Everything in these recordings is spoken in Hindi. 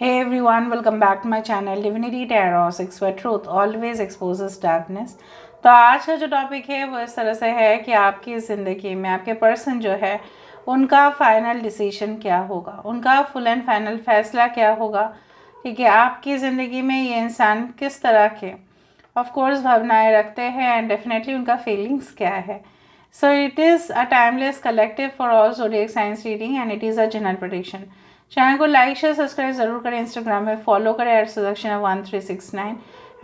Hey everyone, welcome back to my channel Divinity Tarot 6 where truth always exposes darkness। तो आज का जो टॉपिक है वो इस तरह से है कि आपकी ज़िंदगी में आपके पर्सन जो है उनका फाइनल डिसीजन क्या होगा, उनका फुल एंड फाइनल फैसला क्या होगा। ठीक है, आपकी ज़िंदगी में ये इंसान किस तरह के ऑफ कोर्स भावनाएं रखते हैं एंड डेफिनेटली उनका फीलिंग्स क्या है। So it is a timeless collective for all zodiac science reading and it is a general prediction. Channel को लाइक शेयर सब्सक्राइब जरूर करें, इंस्टाग्राम में फॉलो करें @sudakshin1369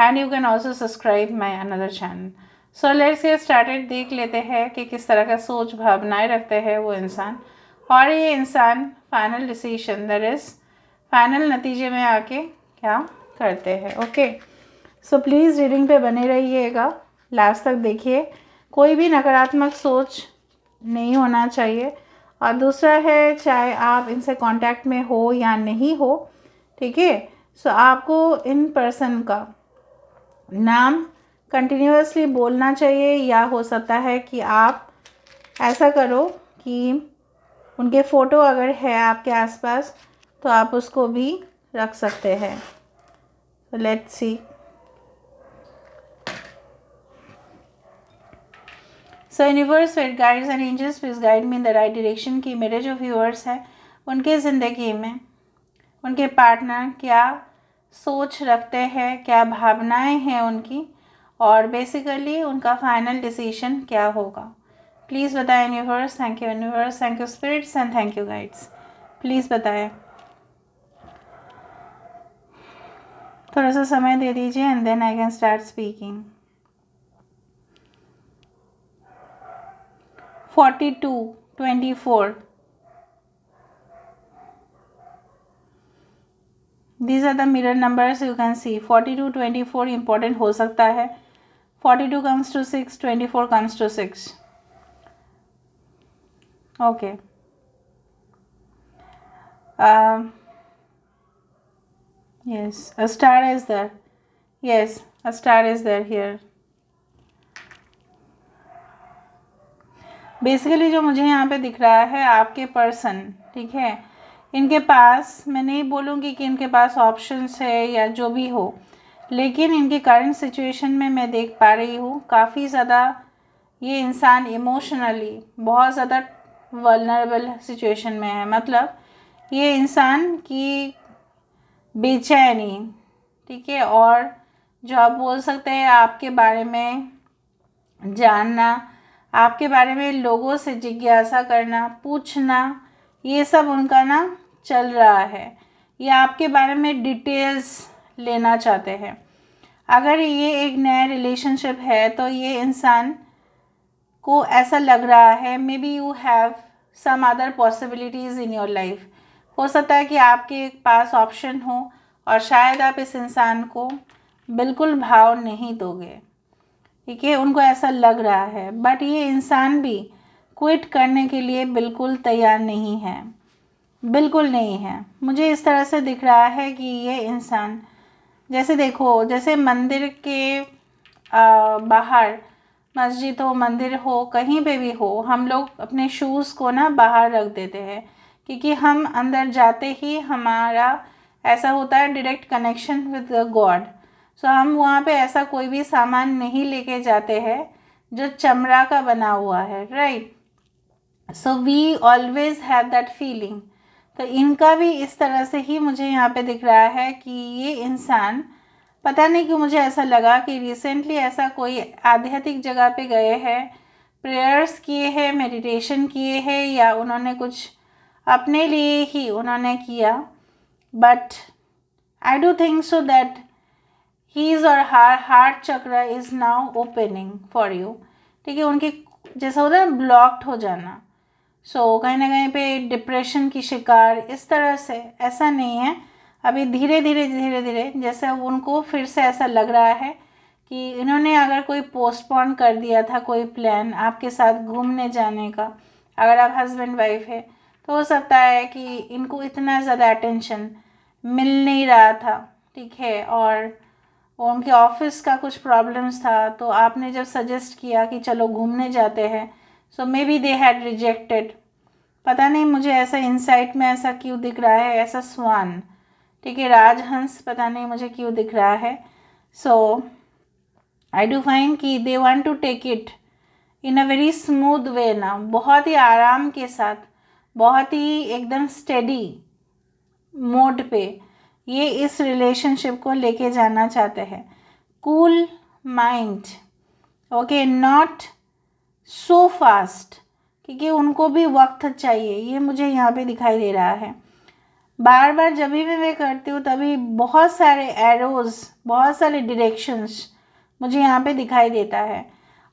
and you can also subscribe my another channel. So let's get started. देख लेते हैं कि किस तरह का सोच भावनाएं रखते हैं वो इंसान, और ये इंसान final decision that is final नतीजे में आके क्या करते हैं। ओके, सो प्लीज़ रीडिंग पे बने रहिएगा, लास्ट तक देखिए। कोई भी नकारात्मक सोच नहीं होना चाहिए। और दूसरा है, चाहे आप इनसे कांटेक्ट में हो या नहीं हो, ठीक है, सो आपको इन पर्सन का नाम कंटिन्यूअसली बोलना चाहिए, या हो सकता है कि आप ऐसा करो कि उनके फ़ोटो अगर है आपके आसपास तो आप उसको भी रख सकते हैं। Let's see. So universe, fate guides and angels, please guide me in the right direction कि मेरे जो व्यूअर्स हैं उनके ज़िंदगी में उनके पार्टनर क्या सोच रखते हैं, क्या भावनाएं हैं उनकी, और बेसिकली उनका फाइनल डिसीजन क्या होगा। प्लीज़ बताएं universe. Thank you universe, thank you spirits and thank you guides. Please बताएं, थोड़ा सा समय दे दीजिए and then I can start speaking. 42, 24, these are the mirror numbers you can see। 42, 24 important हो सकता है। 42 comes to 6, 24 comes to 6। okay, yes, a star is there। yes, a star is there here। Basically जो मुझे यहाँ पे दिख रहा है, आपके पर्सन, ठीक है, इनके पास, मैं नहीं बोलूँगी कि इनके पास ऑप्शंस है या जो भी हो, लेकिन इनकी करंट सिचुएशन में मैं देख पा रही हूँ काफ़ी ज़्यादा ये इंसान इमोशनली बहुत ज़्यादा वल्नरेबल सिचुएशन में है। मतलब ये इंसान की बेचैनी, ठीक है, और जो आप बोल सकते हैं आपके बारे में जानना, आपके बारे में लोगों से जिज्ञासा करना, पूछना, ये सब उनका ना चल रहा है। ये आपके बारे में डिटेल्स लेना चाहते हैं। अगर ये एक नया रिलेशनशिप है तो ये इंसान को ऐसा लग रहा है maybe you have some other possibilities in your life. हो सकता है कि आपके पास ऑप्शन हो और शायद आप इस इंसान को बिल्कुल भाव नहीं दोगे, ठीक है, उनको ऐसा लग रहा है। बट ये इंसान भी क्विट करने के लिए बिल्कुल तैयार नहीं है, बिल्कुल नहीं है। मुझे इस तरह से दिख रहा है कि ये इंसान, जैसे देखो, जैसे मंदिर के बाहर, मस्जिद हो, मंदिर हो, कहीं पे भी हो, हम लोग अपने शूज़ को ना बाहर रख देते हैं, क्योंकि हम अंदर जाते ही हमारा ऐसा होता है डायरेक्ट कनेक्शन विद गॉड। सो हम वहाँ पे ऐसा कोई भी सामान नहीं लेके जाते हैं जो चमड़ा का बना हुआ है, right. So we always have that feeling. तो इनका भी इस तरह से ही मुझे यहाँ पे दिख रहा है कि ये इंसान, पता नहीं क्यों मुझे ऐसा लगा कि रिसेंटली ऐसा कोई आध्यात्मिक जगह पे गए हैं, प्रेयर्स किए हैं, मेडिटेशन किए हैं, या उन्होंने कुछ अपने लिए ही उन्होंने किया। But I do think so that his और her heart chakra is now opening for you, ठीक है। उनकी जैसा होता है ब्लॉक्ड हो जाना, सो कहीं ना कहीं पे डिप्रेशन की शिकार, इस तरह से ऐसा नहीं है। अभी धीरे धीरे जैसे उनको फिर से ऐसा लग रहा है कि इन्होंने अगर कोई पोस्टपोन कर दिया था कोई प्लान आपके साथ घूमने जाने का, अगर आप हस्बैंड वाइफ है, तो हो सकता है कि इनको इतना ज़्यादा अटेंशन मिल नहीं रहा था, ठीक है, और उनके ऑफिस का कुछ प्रॉब्लम्स था, तो आपने जब सजेस्ट किया कि चलो घूमने जाते हैं, so maybe they had rejected. पता नहीं मुझे ऐसा इंसाइट में ऐसा क्यों दिख रहा है, ऐसा स्वान, ठीक है, राजहंस पता नहीं मुझे क्यों दिख रहा है। सो आई डू फाइंड कि they want to take it in a very smooth way ना, बहुत ही आराम के साथ, बहुत ही एकदम स्टेडी मोड पे ये इस रिलेशनशिप को लेके जाना चाहते हैं। Cool mind, okay, not so fast, क्योंकि उनको भी वक्त चाहिए, ये मुझे यहाँ पे दिखाई दे रहा है। बार बार जब भी मैं करती हूँ तभी बहुत सारे एरोज, बहुत सारे डायरेक्शंस मुझे यहाँ पे दिखाई देता है।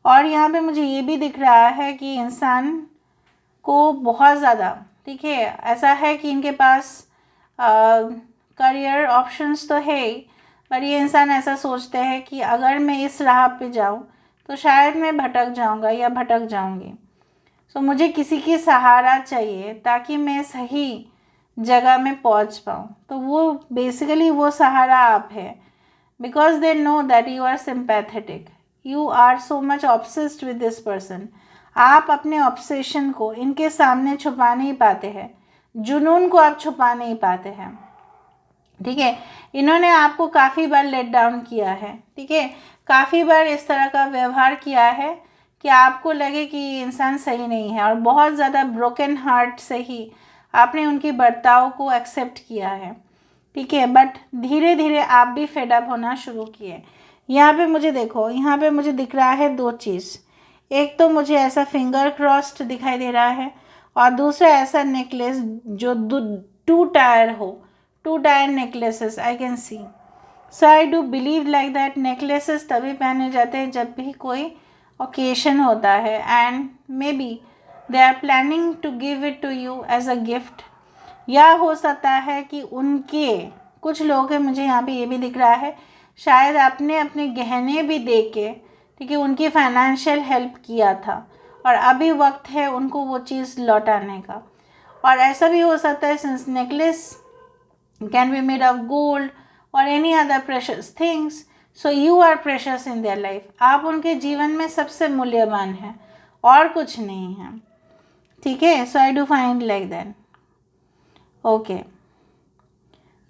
और यहाँ पे मुझे ये भी दिख रहा है कि इंसान को बहुत ज़्यादा, ठीक है, ऐसा है कि इनके पास करियर ऑप्शंस तो है ही, पर ये इंसान ऐसा सोचते हैं कि अगर मैं इस राह पे जाऊँ तो शायद मैं भटक जाऊँगा या भटक जाऊँगी। सो मुझे किसी की सहारा चाहिए ताकि मैं सही जगह में पहुँच पाऊँ। तो वो बेसिकली वो सहारा आप है, because they know that you are sympathetic, you are so much obsessed with this person. आप अपने ऑब्सेशन को इनके सामने छुपा नहीं पाते हैं, जुनून को आप छुपा नहीं पाते हैं, ठीक है। इन्होंने आपको काफ़ी बार लेट डाउन किया है, ठीक है, काफ़ी बार इस तरह का व्यवहार किया है कि आपको लगे कि ये इंसान सही नहीं है, और बहुत ज़्यादा ब्रोकन हार्ट से ही आपने उनकी बर्ताव को एक्सेप्ट किया है, ठीक है। बट धीरे धीरे आप भी फेडअप होना शुरू किए। यहाँ पे मुझे देखो, यहाँ पे मुझे दिख रहा है दो चीज़। एक तो मुझे ऐसा फिंगर क्रॉस्ड दिखाई दे रहा है, और दूसरा ऐसा नेकलेस जो टू टायर हो, two tier necklaces I can see. So I do believe like that necklaces तभी पहने जाते हैं जब भी कोई ओकेशन होता है, and maybe they are planning to give it to you as a gift. या हो सकता है कि उनके कुछ लोग हैं, मुझे यहाँ पे ये भी दिख रहा है, शायद आपने अपने गहने भी दे के, ठीक है, उनकी फाइनेंशियल हेल्प किया था, और अभी वक्त है उनको वो चीज़ लौटाने का। और ऐसा भी हो सकता है, since necklace can be made of gold और any other precious things, so you are precious in their life. आप उनके जीवन में सबसे मूल्यवान हैं और कुछ नहीं है, ठीक है। So I do find like that, okay.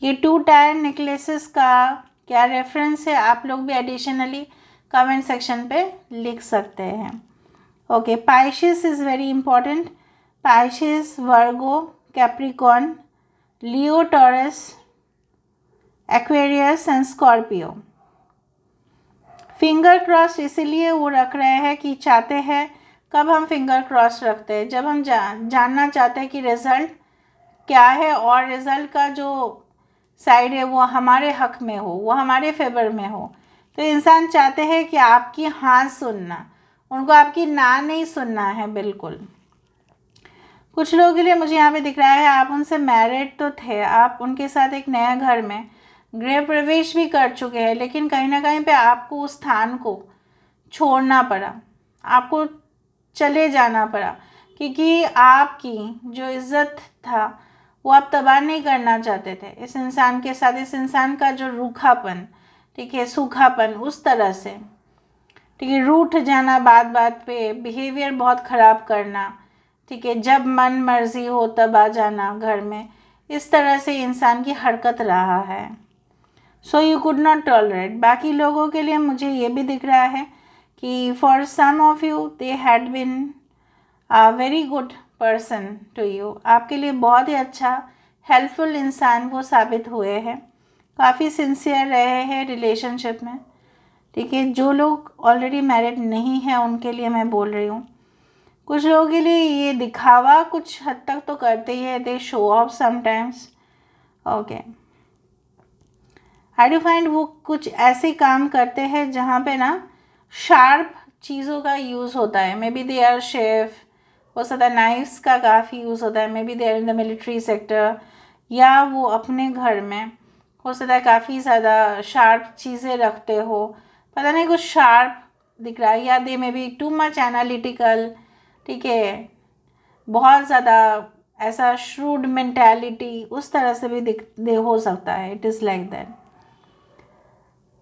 ये टू टायर नेकलेसेस का क्या रेफरेंस है, आप लोग भी एडिशनली कमेंट सेक्शन पे लिख सकते हैं, okay. Pisces is very important. Pisces, Virgo, Capricorn, Leo, taurus, Aquarius and Scorpio. Finger cross इसीलिए वो रख रहे हैं कि चाहते हैं, कब हम फिंगर क्रॉस रखते हैं, जब हम जानना चाहते हैं कि रिज़ल्ट क्या है, और रिज़ल्ट का जो साइड है वो हमारे हक में हो, वो हमारे फेवर में हो। तो इंसान चाहते हैं कि आपकी हाँ सुनना, उनको आपकी ना नहीं सुनना है बिल्कुल। कुछ लोगों के लिए मुझे यहाँ पे दिख रहा है, आप उनसे मैरिड तो थे, आप उनके साथ एक नया घर में गृह प्रवेश भी कर चुके हैं, लेकिन कहीं ना कहीं पे आपको उस स्थान को छोड़ना पड़ा, आपको चले जाना पड़ा, क्योंकि आपकी जो इज़्ज़त था वो आप तबाह नहीं करना चाहते थे इस इंसान के साथ। इस इंसान का जो रूखापन, ठीक है, सूखापन, उस तरह से, ठीक है, रूठ जाना, बात बात पे बिहेवियर बहुत ख़राब करना, ठीक है, जब मन मर्जी हो तब आ जाना घर में, इस तरह से इंसान की हरकत रहा है। So you could not tolerate. बाकी लोगों के लिए मुझे ये भी दिख रहा है कि for some of you they had been a very good person to you. आपके लिए बहुत ही अच्छा हेल्पफुल इंसान वो साबित हुए हैं, काफ़ी सिंसियर रहे हैं रिलेशनशिप में, ठीक है। जो लोग ऑलरेडी मैरिड नहीं हैं उनके लिए मैं बोल रही हूँ। कुछ लोगों के लिए ये दिखावा कुछ हद तक तो करते ही है, दे show off sometimes, okay. I do find वो कुछ ऐसे काम करते हैं जहाँ पे ना शार्प चीज़ों का यूज़ होता है, maybe they are chef, हो सकता है नाइफ्स का काफ़ी यूज़ होता है, maybe they are in the military sector, या वो अपने घर में हो सकता है काफ़ी ज़्यादा शार्प चीज़ें रखते हो, पता नहीं कुछ शार्प दिख रहा है, या they may be too much analytical, ठीक है, बहुत ज़्यादा ऐसा श्रूड मेंटालिटी, उस तरह से भी दे हो सकता है, इट इज़ लाइक दैट।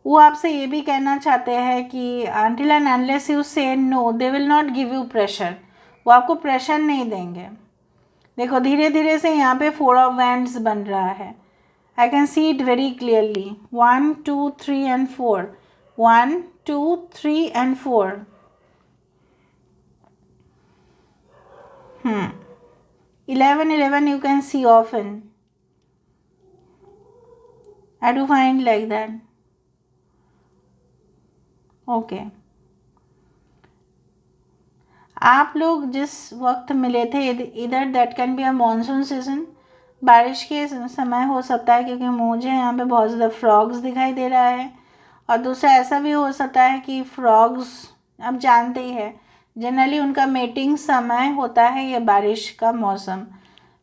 वो आपसे ये भी कहना चाहते हैं कि until and unless you say no they will not give you pressure, वो आपको प्रेशर नहीं देंगे। देखो धीरे धीरे से यहाँ पे 4 of Wands बन रहा है, I can see it very clearly. 1, 2, 3 and 4. 1, 2, 3 and 4. 11, 11 you can see often. I do find like that. Okay. आप लोग जिस वक्त मिले थे इधर that can be a monsoon season, बारिश के समय हो सकता है, क्योंकि मुझे यहाँ पे बहुत ज़्यादा फ्रॉग्स दिखाई दे रहा है। और दूसरा ऐसा भी हो सकता है कि फ्रॉग्स आप जानते ही है जनरली उनका मेटिंग समय होता है ये बारिश का मौसम।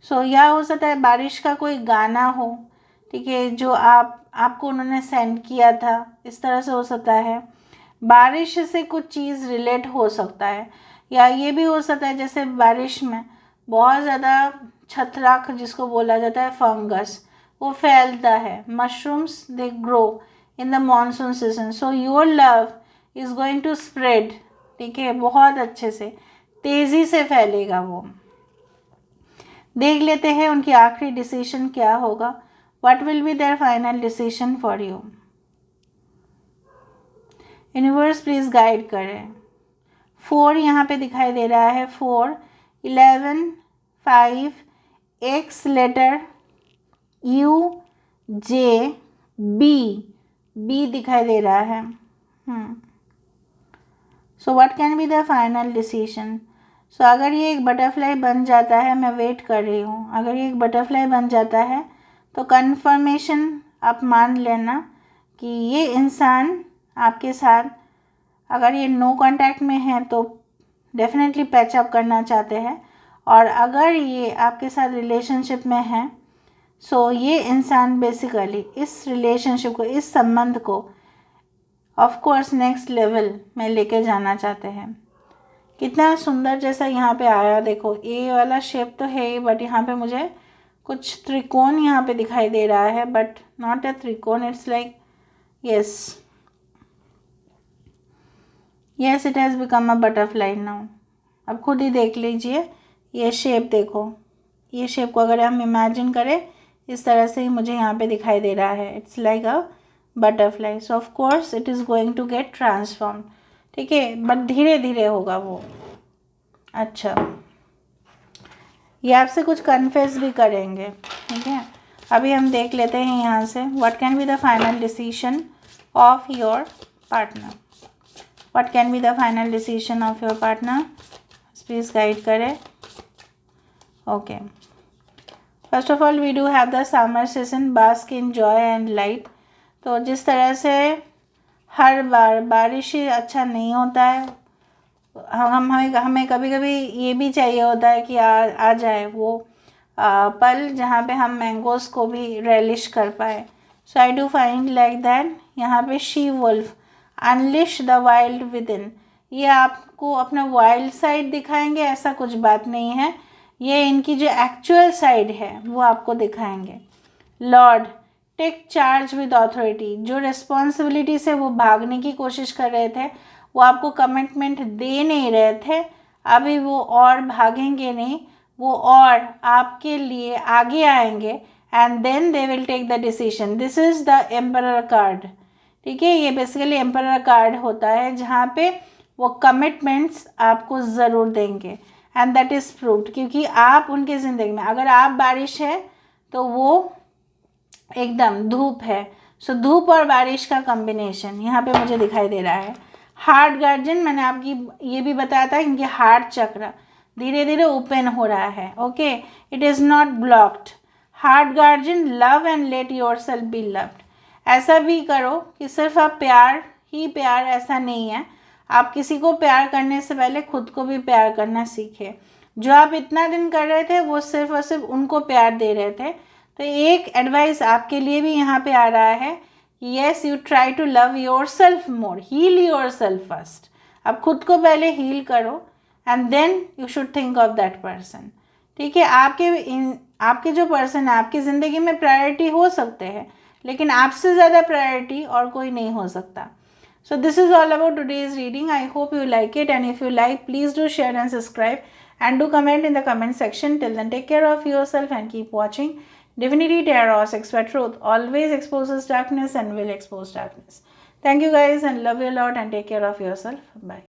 सो यह हो सकता है बारिश का कोई गाना हो, ठीक है, जो आपको उन्होंने सेंड किया था, इस तरह से हो सकता है। बारिश से कुछ चीज़ रिलेट हो सकता है, या ये भी हो सकता है जैसे बारिश में बहुत ज़्यादा छत्राक जिसको बोला जाता है फंगस वो फैलता है। Mushrooms they grow in the monsoon season, so your love is going to spread, ठीक है, बहुत अच्छे से तेज़ी से फैलेगा वो। देख लेते हैं उनकी आखिरी डिसीजन क्या होगा। What will be there final decision for you. Universe please guide करें। 4 यहाँ पे दिखाई दे रहा है, 4, 11, 5, X letter, U, J, B दिखाई दे रहा है। So what can be the final decision. सो अगर ये एक बटरफ्लाई बन जाता है, मैं वेट कर रही हूँ, अगर ये एक बटरफ्लाई बन जाता है तो कन्फर्मेशन आप मान लेना कि ये इंसान आपके साथ, अगर ये नो कांटेक्ट में है तो डेफिनेटली पैचअप करना चाहते हैं, और अगर ये आपके साथ रिलेशनशिप में है सो ये इंसान बेसिकली इस रिलेशनशिप को, इस संबंध को ऑफ कोर्स नेक्स्ट लेवल में लेके जाना चाहते हैं। कितना सुंदर जैसा यहाँ पे आया, देखो ए वाला शेप तो है ही, बट यहाँ पे मुझे कुछ त्रिकोण यहाँ पे दिखाई दे रहा है, बट नॉट अ त्रिकोण, it's like yes it has become a butterfly now. अब खुद ही देख लीजिए, ये शेप देखो, ये शेप को अगर हम इमेजिन करें इस तरह से ही मुझे यहाँ पे दिखाई दे रहा है, it's like a butterfly. So of course it is going to get transform, ठीक है, बट धीरे धीरे होगा वो। अच्छा, ये आपसे कुछ कन्फेस भी करेंगे, ठीक है। अभी हम देख लेते हैं यहाँ से what can be the final decision of your partner. What can be the final decision of your partner, please guide करें। Okay, first of all we do have the summer season, bask in joy and light. तो जिस तरह से हर बार बारिश ही अच्छा नहीं होता है, हमें कभी कभी ये भी चाहिए होता है कि आ जाए वो पल जहाँ पे हम मैंगोज़ को भी रेलिश कर पाए। So I do find like that. यहाँ पे she wolf unleash the wild within, ये आपको अपना वाइल्ड साइड दिखाएंगे, ऐसा कुछ बात नहीं है, ये इनकी जो एक्चुअल साइड है वो आपको दिखाएंगे। Lord take charge with authority, जो रिस्पॉन्सिबिलिटी से वो भागने की कोशिश कर रहे थे, वो आपको कमिटमेंट दे नहीं रहे थे, अभी वो और भागेंगे नहीं, वो और आपके लिए आगे आएंगे and then they will take the decision. This is the emperor card, ठीक है, ये बेसिकली एम्परर कार्ड होता है जहाँ पे वो कमिटमेंट्स आपको ज़रूर देंगे एंड दैट इज़ प्रूव्ड, क्योंकि आप उनकी ज़िंदगी में, अगर आप बारिश है तो वो एकदम धूप है। सो धूप और बारिश का कॉम्बिनेशन यहाँ पे मुझे दिखाई दे रहा है। हार्ट गार्जियन, मैंने आपकी ये भी बताया था, इनके हार्ट चक्र धीरे धीरे ओपन हो रहा है। Okay, it is not blocked. Heart guardian, love and let your self be loved. ऐसा भी करो कि सिर्फ आप प्यार ही प्यार, ऐसा नहीं है, आप किसी को प्यार करने से पहले खुद को भी प्यार करना सीखें। जो आप इतना दिन कर रहे थे वो सिर्फ और सिर्फ उनको प्यार दे रहे थे, तो एक एडवाइस आपके लिए भी यहाँ पे आ रहा है, yes you try to love yourself more, heal yourself first. अब खुद को पहले हील करो and then you should think of that person, ठीक है। आपके जो पर्सन है आपकी ज़िंदगी में प्रायोरिटी हो सकते हैं, लेकिन आपसे ज़्यादा प्रायोरिटी और कोई नहीं हो सकता। So this is all about today's reading. I hope you like it, and if you like, please do share and subscribe and do comment in the comment section. Till then, take care of yourself and keep watching. Divinity Tarot, Sacred Truth always exposes darkness and will expose darkness. Thank you guys and love you a lot and take care of yourself. Bye.